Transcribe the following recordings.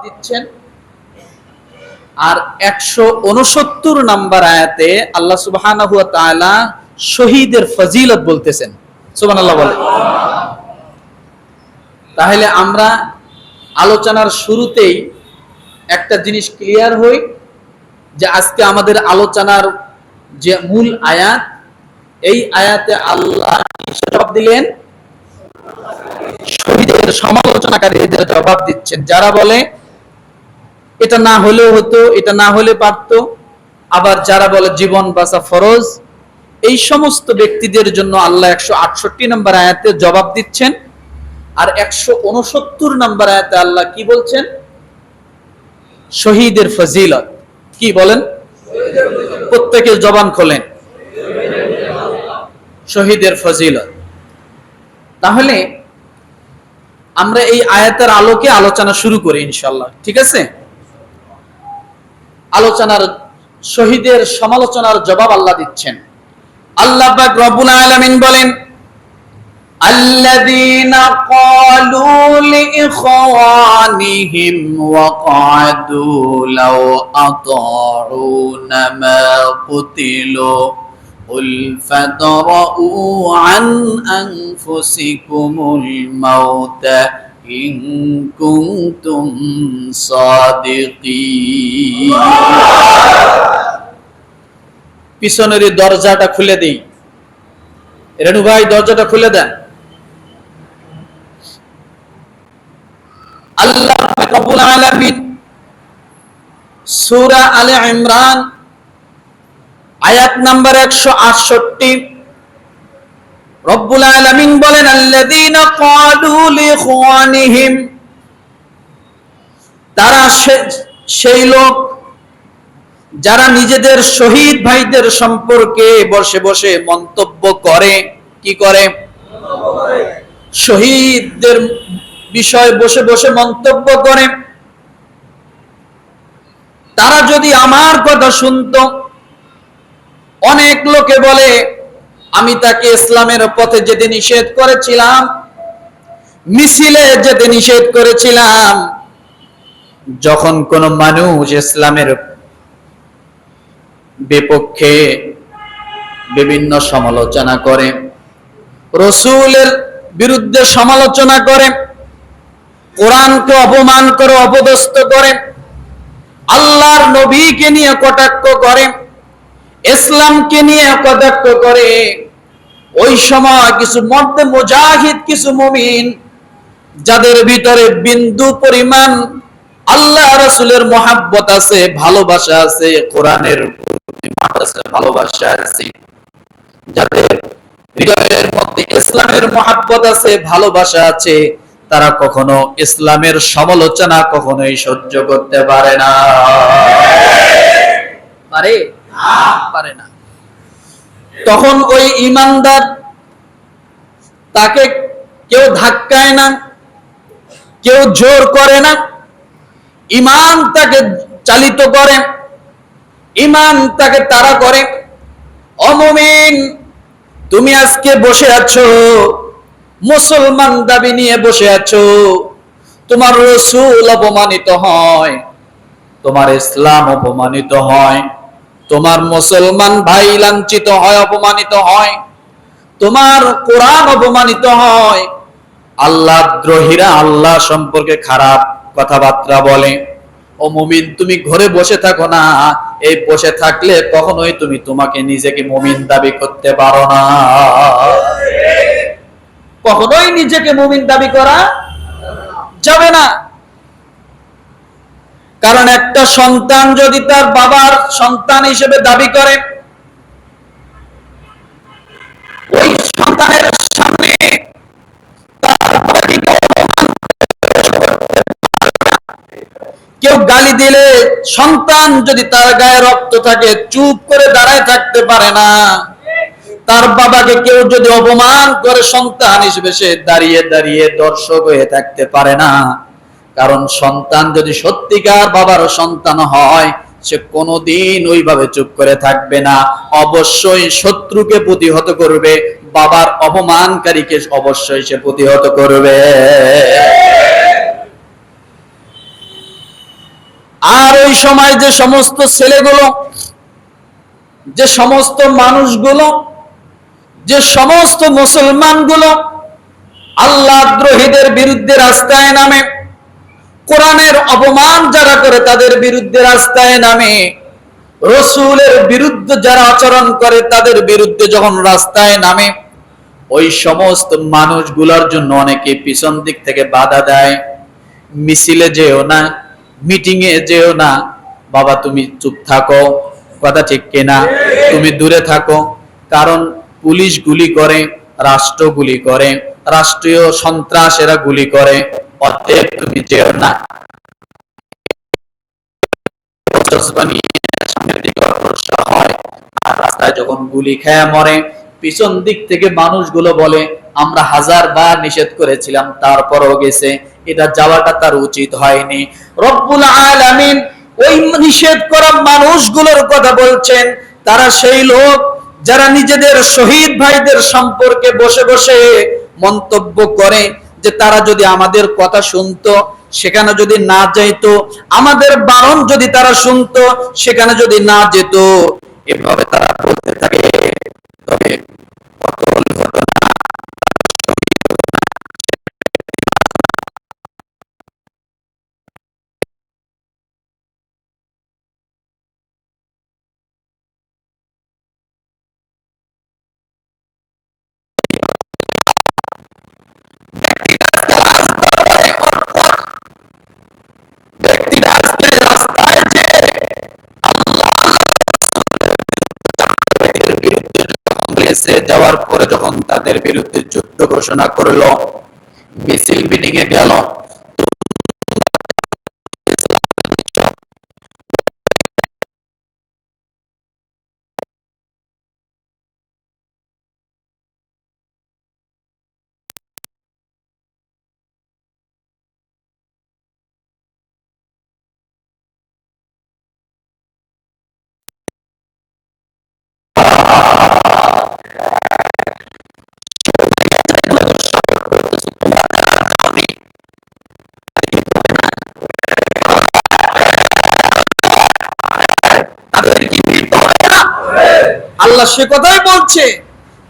দিচ্ছেন। আর 169 নম্বর আয়াতে আল্লাহ সুবহানাহু ওয়া তাআলা শহীদের ফজিলত বলতেছেন। সুবহানাল্লাহ বলেন। তাহলে আমরা আলোচনার শুরুতেই একটা জিনিস ক্লিয়ার হই যে আজকে আমাদের আলোচনার যে মূল আয়াত, এই আয়াতে আল্লাহ জবাব দিলেন, শহীদের সমালোচনাকারীদের জবাব দিচ্ছেন, যারা বলে এটা না হলেও হতো, এটা না হলে পারতো, আবার যারা বলে জীবন বাঁচা ফরজ। এই সমস্ত ব্যক্তিদের জন্য আল্লাহ 168 নম্বর আয়াতে জবাব দিচ্ছেন। আর 169 নম্বর আয়াতে আল্লাহ কি বলছেন? শহীদের ফজিলত। কি বলেন? প্রত্যেকে জবান খোলেন, শহীদের ফজিলত। তাহলে আমরা এই আয়াতের আলোকে আলোচনা শুরু করি ইনশাআল্লাহ, ঠিক আছে? আলোচনার শহীদের সমালোচনার জবাব আল্লাহ দিচ্ছেন। আল্লাহ পাক রব্বুল আলামিন বলেন, আল্লাযীনা ক্বালু লিইখওয়ানিহিম ওয়া ক্বাদু লাও আতাউনা মা কুতিলু কুল ফাদরাউ আন আনফুসিকুমুল মাউতা ইন কুনতুম সাদিকিন। পিছনের দরজাটা খুলে দেই, রেণু ভাই দরজাটা খুলে দেন। আল্লাহ রাব্বুল আলামিন সূরা আলে ইমরান আয়াত নাম্বার 168 রব্বুল আলামিন বলেন, আল্লাযীনা ক্বালু লিইখওয়ানিহিম, তারা সেই লোক যারা নিজেদের শহীদ ভাইদের সম্পর্কে বসে বসে মন্তব্য করে। কি করে? শহীদদের বিষয় বসে বসে মন্তব্য করে। তারা যদি আমার কথা শুনতো, অনেক লোকে বলে আমি তাকে ইসলামের পথে যেতে নিষেধ করেছিলাম, মিছিলে যেতে নিষেধ করেছিলাম। যখন কোন মানুষ ইসলামের বিপক্ষে বিভিন্ন সমালোচনা করে, রাসূলের বিরুদ্ধে সমালোচনা করে, কোরআনকে অপমান করে, অপদস্থ করে, আল্লাহর নবীকে নিয়ে কটাক্ষ করে, ইসলামকে নিয়ে কটাক্ষ করে, ওই সময় কিছু মধ্যে মুজাহিদ, কিছু মুমিন, যাদের ভিতরে বিন্দু পরিমাণ আল্লাহ রাসূলের মহব্বত আছে, ভালোবাসা আছে, কোরআনের ভালোবাসা আছে, যাদের হৃদয়ের মধ্যে ইসলামের মহব্বত আছে, ভালোবাসা আছে, তারা কখনো ইসলামের সমালোচনা কখনোই সহ্য করতে পারে না। পারে? পারে না। তখন ওই ঈমানদার, তাকে কেউ ধাক্কায় না, কেউ জোর করে না, ঈমান তাকে চালিত করে, ঈমান তাকে তাড়া করে। ও মুমিন, তুমি আজকে বসে আছো, মুসলমান দাবি নিয়ে বসে আছো, তোমার রাসূল অপমানিত হয়, তোমার ইসলাম অপমানিত হয়, তোমার মুসলমান ভাই লাঞ্ছিত হয়, অপমানিত হয়, তোমার কোরআন অপমানিত হয়, আল্লাহ দ্রোহীরা আল্লাহ সম্পর্কে খারাপ কথাবার্তা বলে। ও মুমিন, তুমি ঘরে বসে থাকো না। এই বসে থাকলে কখনোই তুমি তোমাকে নিজেকে মুমিন দাবি করতে পারো না। কখনোই নিজেকে মুমিন দাবি করা যাবে না। কারণ একটা সন্তান যদি তার বাবার সন্তান হিসেবে দাবি করে, ওই সন্তানের সামনে কেউ গালি দিলে, সন্তান যদি তার গায়ে রক্ত থাকে চুপ করে দাঁড়ায় থাকতে পারে না। তার বাবাকে কেউ যদি অপমান করে, সন্তান হিসেবে সে দাঁড়িয়ে দাঁড়িয়ে দর্শক হয়ে থাকতে পারে না। কারণ সন্তান যদি সত্যিকার বাবার সন্তান হয়, সে কোনোদিন ওইভাবে চুপ করে থাকবে না, অবশ্যই শত্রুকে প্রতিহত করবে, বাবার অপমানকারীকে অবশ্যই সে প্রতিহত করবে। আর ওই সময় যে সমস্ত ছেলেগুলো, যে সমস্ত মানুষগুলো, যে সমস্ত মুসলমানগুলো আল্লাহ দ্রোহীদের বিরুদ্ধে রাস্তায় নামে, কোরআনের অপমান যারা করে তাদের বিরুদ্ধে রাস্তায় নামে, রসুলের বিরুদ্ধে যারা আচরণ করে তাদের বিরুদ্ধে যখন রাস্তায় নামে, ওই সমস্ত মানুষগুলোর জন্য অনেকে পিছন দিক থেকে বাধা দেয়। মিছিলে যেও না, মিটিং এ যেও না, বাবা তুমি চুপ থাকো, কথা ঠিক কিনা, তুমি দূরে থাকো, কারণ পুলিশ গুলি করে, রাষ্ট্র গুলি করে, রাষ্ট্রীয় সন্ত্রাসেরা গুলি করে, অতএব তুমি যেও না। আর রাস্তায় যখন গুলি খেয়ে মরে, পিছন দিক থেকে মানুষগুলো বলে আমরা 1000 বার নিষেধ করেছিলাম তারপরও গেছে, এটা যাওয়াটা তার উচিত হয়নি। রব্বুল আলামিন ওই নিষেধ করা মানুষগুলোর কথা বলছেন, তারা সেই লোক যারা নিজেদের শহীদ ভাইদের সম্পর্কে বসে বসে মন্তব্য করে যে তারা যদি আমাদের কথা শুনতো, সেখানে যদি না যাইতো, আমাদের বারণ যদি তারা শুনতো, সেখানে যদি না যেত, এভাবে তারা বলতে থাকে। তবে ব্যক্তিরা আজকে রাস্তায় যে বিরুদ্ধে যাওয়ার পরে যখন তাদের বিরুদ্ধে যুদ্ধ ঘোষণা করলো, মিছিল মিটিং এ গেল, আল্লাহ সে কথাই বলছে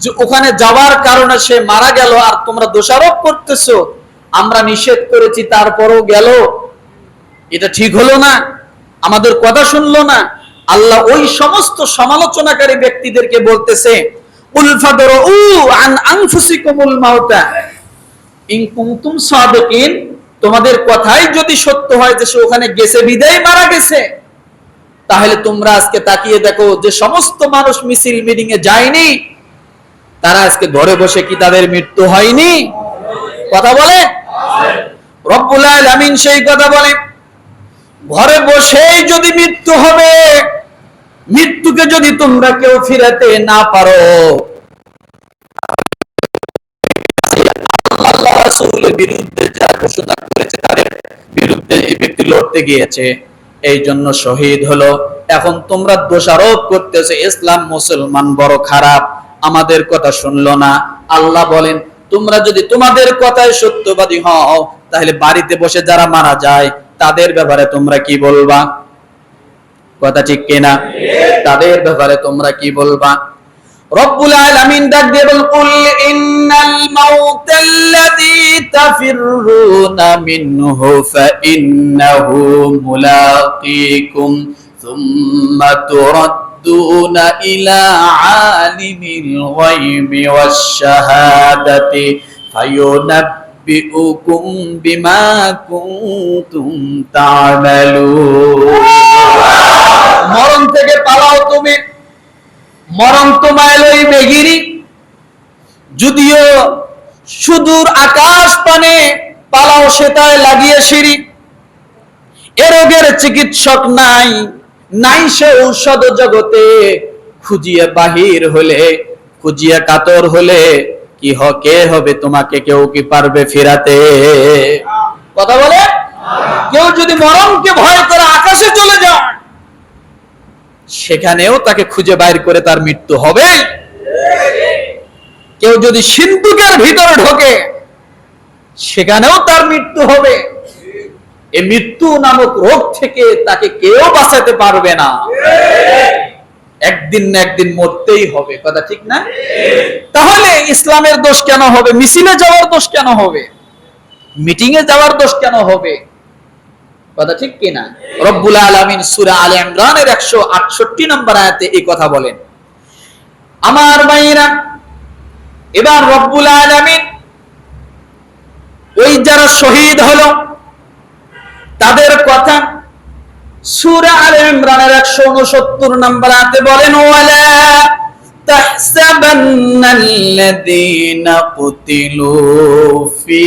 যে ওখানে যাওয়ার কারণে সে মারা গেল, আর তোমরা দোষারোপ করতেছো আমরা নিষেধ করেছি তারপরও গেল, এটা ঠিক হলো না, আমাদের কথা শুনলো না। আল্লাহ ওই সমস্ত সমালোচনাকারী ব্যক্তিদেরকে বলতেছে, উলফাদরু আন আনফুসিকুমুল মাউতা ইন কুনতুম সাদিকিন, তোমাদের কথাই যদি সত্য হয় যে সে ওখানে গেছে বিদায় মারা গেছে, তাহলে তোমরা আজকে তাকিয়ে দেখো যে সমস্ত মানুষ মিছিল মিটিং এ যায়নি, তারা আজকে ঘরে বসে কি তাদের মৃত্যু হয়নি? কথা বলে রব্বুল আলামিন, সেই কথা বলে ঘরে বসেই যদি মৃত্যু হবে, মৃত্যুকে যদি তোমরা কেউ ফিরাতে না পারো, আল্লাহ রাসূলের বিরুদ্ধে যা ঘোষণা করেছে তাদের বিরুদ্ধে এই ব্যক্তি লড়তে গিয়েছে, এই জন্য শহীদ হলো। এখন তোমরা দোষারোপ করতেছে ইসলাম মুসলমান বড় খারাপ, আমাদের কথা শুনলো না। আল্লাহ বলেন তোমরা যদি তোমাদের কথায় সত্যবাদী হও, তাহলে বাড়িতে বসে যারা মারা যায় তাদের ব্যাপারে তোমরা কি বলবা? কথা ঠিক কিনা? তাদের ব্যাপারে তোমরা কি বলবা? রব্বুল আলামিন ডাক দিয়ে বলেন, কুল ইন্নাল মাউতাল্লাযী তাফিররুনা মিনহু ফাইন্নাহু মুলাকীকুম সুম্মা তুরাদ্দুনা ইলা আলিমিল গায়বি ওয়াশ শাহাদাতি ফায়ুনাব্বিউকুম বিমা কুনতুম তা'মালুন। মরণ থেকে পালাও তুমি, মরণ তোমায় লইবে গিরি, যদিও সুদূর আকাশ পানে পালাও সেটায় লাগিয়ে সিঁড়ি। এ রোগের চিকিৎসক নাই, নাই সে ঔষধ জগতে, খুঁজিয়া বাহির হলে, খুঁজিয়া কাতর হলে কি কে হবে তোমাকে, কেউ কি পারবে ফিরাতে? কথা বলে কেউ যদি মরণকে ভয় করে আকাশে চলে যায়, সেখানেও তাকে খুঁজে বাইর করে তার মৃত্যু হবে। কেউ যদি সিন্ধুকের ভিতরে ঢোকে, সেখানেও তার মৃত্যু হবে। এই মৃত্যু নামক রোগ থেকে তাকে কেউ বাঁচাতে পারবে না। একদিন না একদিন মরতেই হবে, কথা ঠিক না? তাহলে ইসলামের দোষ কেন হবে? মিছিলে যাওয়ার দোষ কেন হবে? মিটিং এ যাওয়ার দোষ কেন হবে? কথা ঠিক কিনা? রব্বুল আলামিন সূরা আলে ইমরানের 168 নম্বর আয়াতে এই কথা বলেন। আমার ভাইরা, এবার রব্বুল আলামিন ওই যারা শহীদ হলো তাদের কথা সূরা আলে ইমরানের 169 নম্বর আয়াতে বলেন, ওয়ালা তাহসাবান্নাল্লাযীনা কুতিলু ফি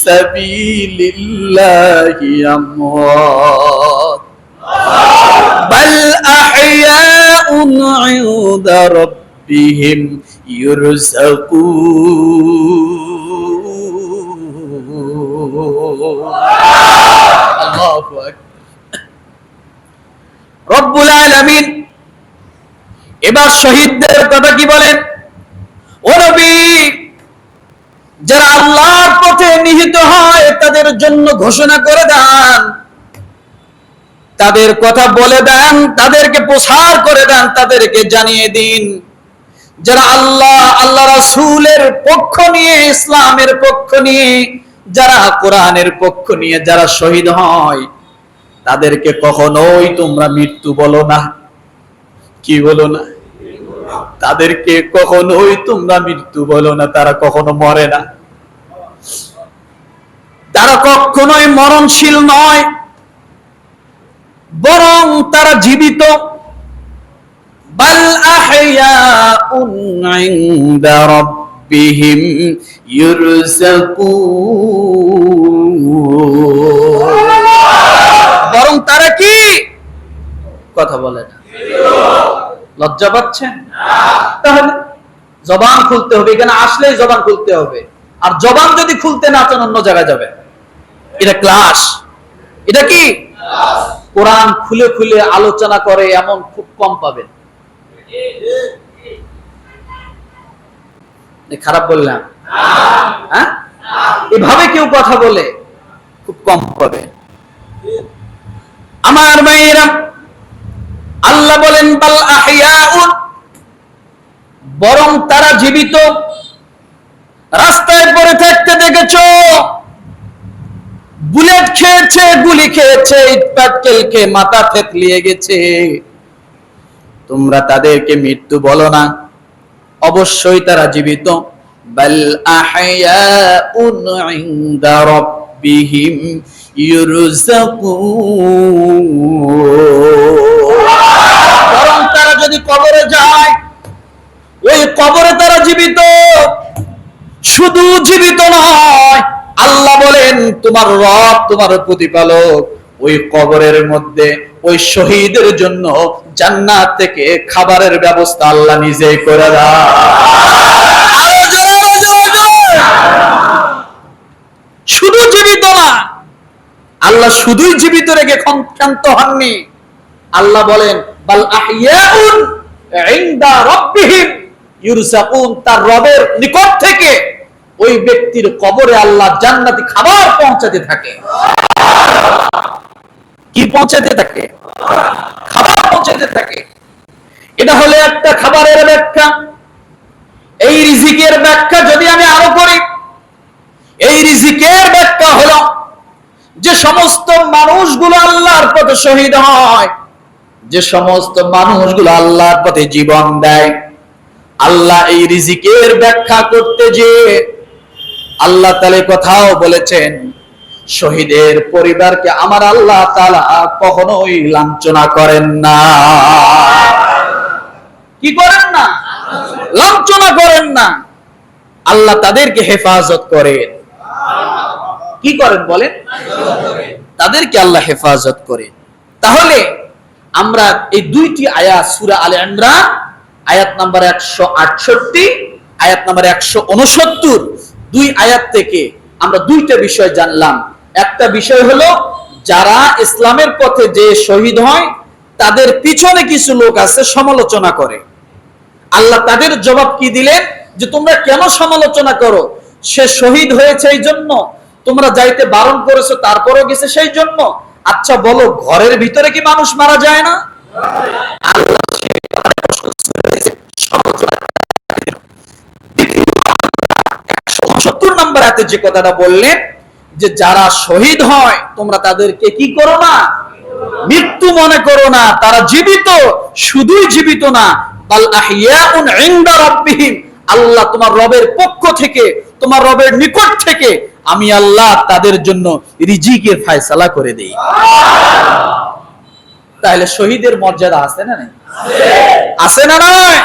সাবিলিল্লাহি আমওয়াত বাল আহইয়াউন ইনদা রাব্বিহিম ইরযাকুন। আল্লাহু আকবার। রব্বুল আলামিন এবার শহীদদের কথা কি বলেন? ও নবী, যারা আল্লাহর পথে নিহত হয় তাদের জন্য ঘোষণা করে দেন, তাদের কথা বলে দেন, তাদেরকে প্রসার করে দেন, তাদেরকে জানিয়ে দিন, যারা আল্লাহ রাসূলের পক্ষ নিয়ে, ইসলামের পক্ষ নিয়ে, যারা কোরআনের পক্ষ নিয়ে যারা শহীদ হয় তাদেরকে কখনোই তোমরা মৃত্যু বলো না। কি বলো না? তাদেরকে কখনোই তোমরা মৃত্যু বলো না। তারা কখনো মরে না, তারা কখনোই মরণশীল নয়, বরং তারা জীবিত। বাল আহইয়াউন ইনদা রাব্বিহিম ইরযাকুন। বরং তারা কি? কথা বলে না। লজ্জা পাচ্ছেন? তাহলে জবান খুলতে হবে, এখানে আসলেই জবান খুলতে হবে। আর জবান যদি খুলতে না চান অন্য জায়গায় যাবে। এটা ক্লাস। এটা কি? কোরআন খুলে খুলে আলোচনা করে এমন খুব কম পাবেন। খারাপ বললাম? হ্যাঁ, এভাবে কেউ কথা বলে খুব কম পাবে। আমার ভাইয়েরা, আল্লাহ বলেন বাল আহইয়াউন, বরং তারা জীবিত। রাস্তায় পড়ে থাকতে দেখেছো, বুলেট খেয়েছে, গুলি খেয়েছে, ইটপাটকেল খেয়ে মাথা থেতলিয়ে গেছে, তোমরা তাদেরকে মৃত্যু বলো না, অবশ্যই তারা জীবিত। বাল আহইয়াউন ইনদা রাব্বিহিম ইরযাকুন। বরং তারা যদি কবরে যায়, ওই কবরে তারা জীবিত। শুধু জীবিত নয়, আল্লাহ বলেন তোমার রব, তোমার প্রতিপালক ওই কবরের মধ্যে ওই শহীদের জন্য জান্নাত থেকে খাবারের ব্যবস্থা আল্লাহ নিজেই করে দেয়। শুধু জীবিত না, আল্লাহ শুধুই জীবিত রেখে ক্ষান্ত হননি। আল্লাহ বলেন বাল আহইয়াউন ইনদা রাব্বিহিম ইরযাকুন, তার রবের নিকট থেকে ওই ব্যক্তির কবরে আল্লাহ জান্নাতি খাবার পৌঁছাতে থাকে। কি পৌঁছাতে থাকে? খাবার পৌঁছাতে থাকে। এটা হলো একটা খাবারের ব্যাখ্যা। এই রিজিকের ব্যাখ্যা যদি আমি আরো করি, এই রিজিকের ব্যাখ্যা হলো যে সমস্ত মানুষগুলো আল্লাহর পথে শহীদ হয়, যে সমস্ত মানুষগুলো আল্লাহর পথে জীবন দেয়, আল্লাহ এই রিজিকের ব্যাখ্যা করতে যে আল্লাহ তাআলা কথাও বলেছেন, শহীদের পরিবারকে আমার আল্লাহ তাআলা কখনোই লাঞ্ছনা করেন না। কি করেন না? লাঞ্ছনা করেন না। আল্লাহ তাদেরকে হেফাজত করেন। কি করেন বলেন? তাদেরকে আল্লাহ হেফাজত করেন। তাহলে আমরা এই দুইটি আয়াত সূরা আলে ইমরান আয়াত নাম্বার 168, আয়াত নাম্বার 169, দুই আয়াত থেকে আমরা দুইটা বিষয় জানলাম। একটা বিষয় হলো যারা ইসলামের পথে যে শহীদ হয় তাদের পিছনে কিছু লোক আছে সমালোচনা করে। আল্লাহ তাদের জবাব কি দিলেন? যে তোমরা কেন সমালোচনা করো? সে শহীদ হয়েছে এই জন্য তোমরা যাইতে বারণ করেছো তারপরও গেছে সেই জন্য। আচ্ছা বলো, ঘরের ভিতরে কি মানুষ মারা যায় না? আল্লাহ 170 নম্বর আয়াতে যে কথাটা বললেন যে যারা শহীদ হয় তোমরা তাদেরকে কি করো না, মৃত্যু মনে করো না, তারা জীবিত। শুধুই জীবিত না, বাল আহইয়াউন ইনদা রাব্বিহিম, আল্লাহ তোমার রবের পক্ষ থেকে, তোমার রবের নিকট থেকে আমি আল্লাহ তাদের জন্য রিজিকের ফয়সালা করে দেই। তাহলে শহীদের মর্যাদা আছে না নাই? আছে না নয়?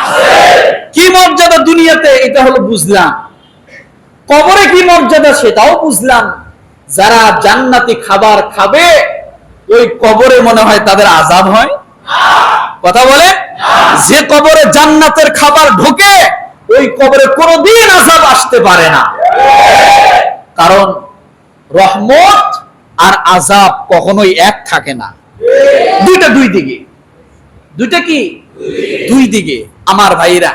কি মর্যাদা দুনিয়াতে, এটা হলো বুঝলাম। কবরে কি মর্যাদা সেটাও বুঝলাম। যারা জান্নাতি খাবার খাবে ওই কবরে মনে হয় তাদের আযাব হয়? কথা বলে, যে কবরে জান্নাতের খাবার ঢোকে ওই কবরে কোনোদিন আযাব আসতে পারে না। কারণ রহমত আর আযাব কখনোই এক থাকে না, দুইটা দুই দিকে। দুইটা কি? দুই দিকে। আমার ভাইরা,